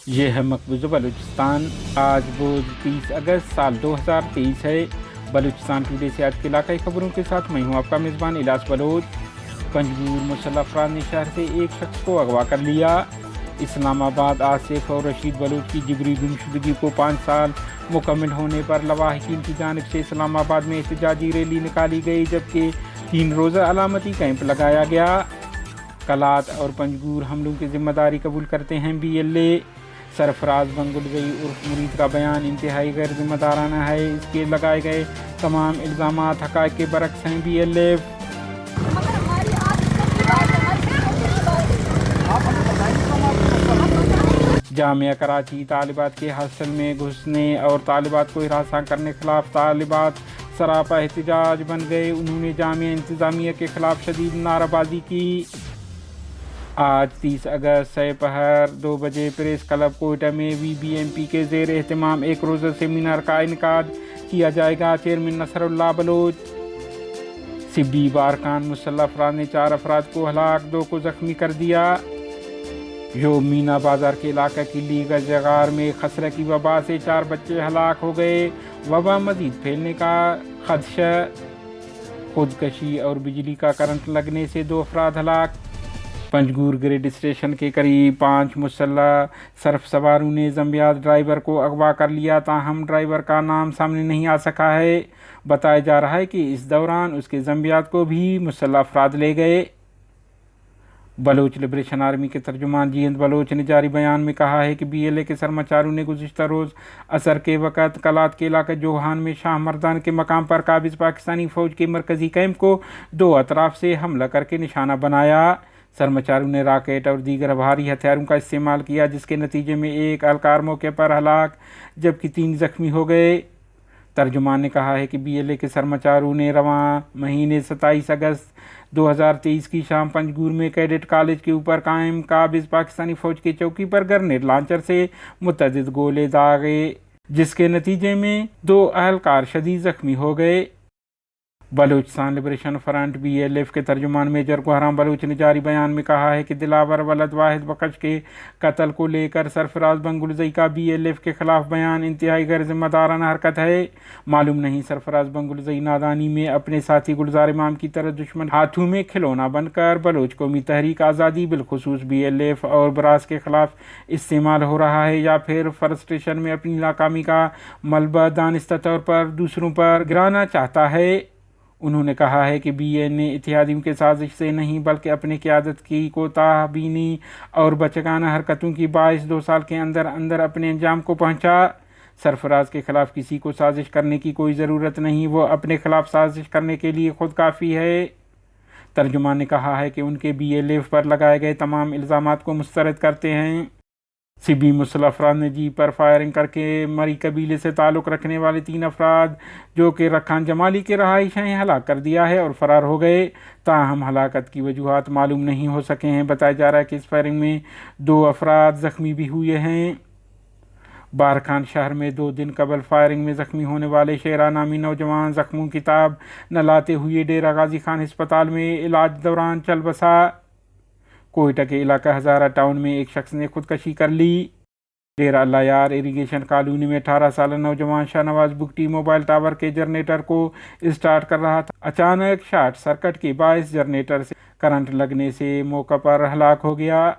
یہ ہے مقبوضہ بلوچستان۔ آج روز 30 اگست سال 2023 ہے۔ بلوچستان ٹوڈے سے آج کے علاقائی خبروں کے ساتھ میں ہوں آپ کا میزبان الیاس بلوچ۔ پنجگور مسلح افراد نے شہر سے ایک شخص کو اغوا کر لیا۔ اسلام آباد آصف اور رشید بلوچ کی جبری گمشدگی کو 5 سال مکمل ہونے پر لواحقین کی جانب سے اسلام آباد میں احتجاجی ریلی نکالی گئی، جبکہ 3 روزہ علامتی کیمپ لگایا گیا۔ کلات اور پنجگور حملوں کی ذمہ داری قبول کرتے ہیں BLA۔ سرفراز بنگلزئی عرف مرید کا بیان انتہائی غیر ذمہ دارانہ ہے۔ اس کے لگائے گئے تمام الزامات حقائق کے برعکس ہیں۔ BLF جامعہ کراچی طالبات کے ہاسٹل میں گھسنے اور طالبات کو ہراساں کرنے خلاف طالبات سراپا احتجاج بن گئے۔ انہوں نے جامعہ انتظامیہ کے خلاف شدید نعرہ بازی کی۔ آج 30 اگست سے پہر 2 بجے پریس کلب کوئٹہ میں VBMP کے زیر اہتمام ایک روزہ سیمینار کا انعقاد کیا جائے گا۔ چیئرمین نصر اللہ بلوچ۔ سبی بارکان مسلح افراد نے 4 افراد کو ہلاک، 2 کو زخمی کر دیا۔ یوم مینا بازار کے علاقہ کی لیگا جغار میں خسرہ کی وبا سے 4 بچے ہلاک ہو گئے۔ وبا مزید پھیلنے کا خدشہ۔ خودکشی اور بجلی کا کرنٹ لگنے سے 2 افراد ہلاک۔ پنجگور گریڈ اسٹیشن کے قریب 5 مسلح سرف سواروں نے زمبیاز ڈرائیور کو اغوا کر لیا، تاہم ڈرائیور کا نام سامنے نہیں آ سکا ہے۔ بتایا جا رہا ہے کہ اس دوران اس کے زمبیات کو بھی مسلح افراد لے گئے۔ بلوچ لبریشن آرمی کے ترجمان جینت بلوچ نے جاری بیان میں کہا ہے کہ BLA کے سرماچاروں نے گزشتہ روز عصر کے وقت کلات کے علاقہ جوہان میں شاہ مردان کے مقام پر قابض پاکستانی فوج کے مرکزی کیمپ کو 2 اطراف سے حملہ کر کے نشانہ بنایا۔ سرماچاروں نے راکٹ اور دیگر بھاری ہتھیاروں کا استعمال کیا، جس کے نتیجے میں 1 اہلکار موقع پر ہلاک جبکہ 3 زخمی ہو گئے۔ ترجمان نے کہا ہے کہ BLA کے سرماچاروں نے رواں مہینے 27 اگست 2023 کی شام پنجگور میں کیڈٹ کالج کے اوپر قائم قابض پاکستانی فوج کی چوکی پر گرنیڈ لانچر سے متعدد گولے داغے، جس کے نتیجے میں 2 اہلکار شدید زخمی ہو گئے۔ بلوچستان لبریشن فرنٹ BLF کے ترجمان میجر گوہرام بلوچ نے جاری بیان میں کہا ہے کہ دلاور ولد واحد بخش کے قتل کو لے کر سرفراز بنگلزئی کا BLF کے خلاف بیان انتہائی غیر ذمہ دارانہ حرکت ہے۔ معلوم نہیں سرفراز بنگلزئی نادانی میں اپنے ساتھی گلزار امام کی طرح دشمن ہاتھوں میں کھلونا بن کر بلوچ قومی تحریک آزادی بالخصوص BLF اور براس کے خلاف استعمال ہو رہا ہے، یا پھر فرسٹریشن میں اپنی ناکامی کا ملبہ دانستہ طور پر دوسروں پر گرانا چاہتا ہے۔ انہوں نے کہا ہے کہ BN اتحادیوں کے سازش سے نہیں بلکہ اپنی قیادت کی کوتاہ بینی اور بچگانہ حرکتوں کی باعث 2 سال کے اندر اندر اپنے انجام کو پہنچا۔ سرفراز کے خلاف کسی کو سازش کرنے کی کوئی ضرورت نہیں، وہ اپنے خلاف سازش کرنے کے لیے خود کافی ہے۔ ترجمان نے کہا ہے کہ ان کے BLF پر لگائے گئے تمام الزامات کو مسترد کرتے ہیں۔ سبی مسلح افراد نے جیپ پر فائرنگ کر کے مری قبیلے سے تعلق رکھنے والے 3 افراد جو کہ رکھان جمالی کے رہائش ہیں ہلاک کر دیا ہے اور فرار ہو گئے، تاہم ہلاکت کی وجوہات معلوم نہیں ہو سکے ہیں۔ بتایا جا رہا ہے کہ اس فائرنگ میں 2 افراد زخمی بھی ہوئے ہیں۔ بارکان شہر میں 2 دن قبل فائرنگ میں زخمی ہونے والے شیرا نامی نوجوان زخموں کی تاب نہ لاتے ہوئے ڈیرہ غازی خان ہسپتال میں علاج دوران چل بسا۔ کوئٹہ کے علاقہ ہزارہ ٹاؤن میں ایک شخص نے خودکشی کر لی۔ ڈیرہ اللہ یار اریگیشن کالونی میں 18 سالہ نوجوان شاہ نواز بگٹی موبائل ٹاور کے جنریٹر کو اسٹارٹ کر رہا تھا، اچانک شارٹ سرکٹ کے باعث جنریٹر سے کرنٹ لگنے سے موقع پر ہلاک ہو گیا۔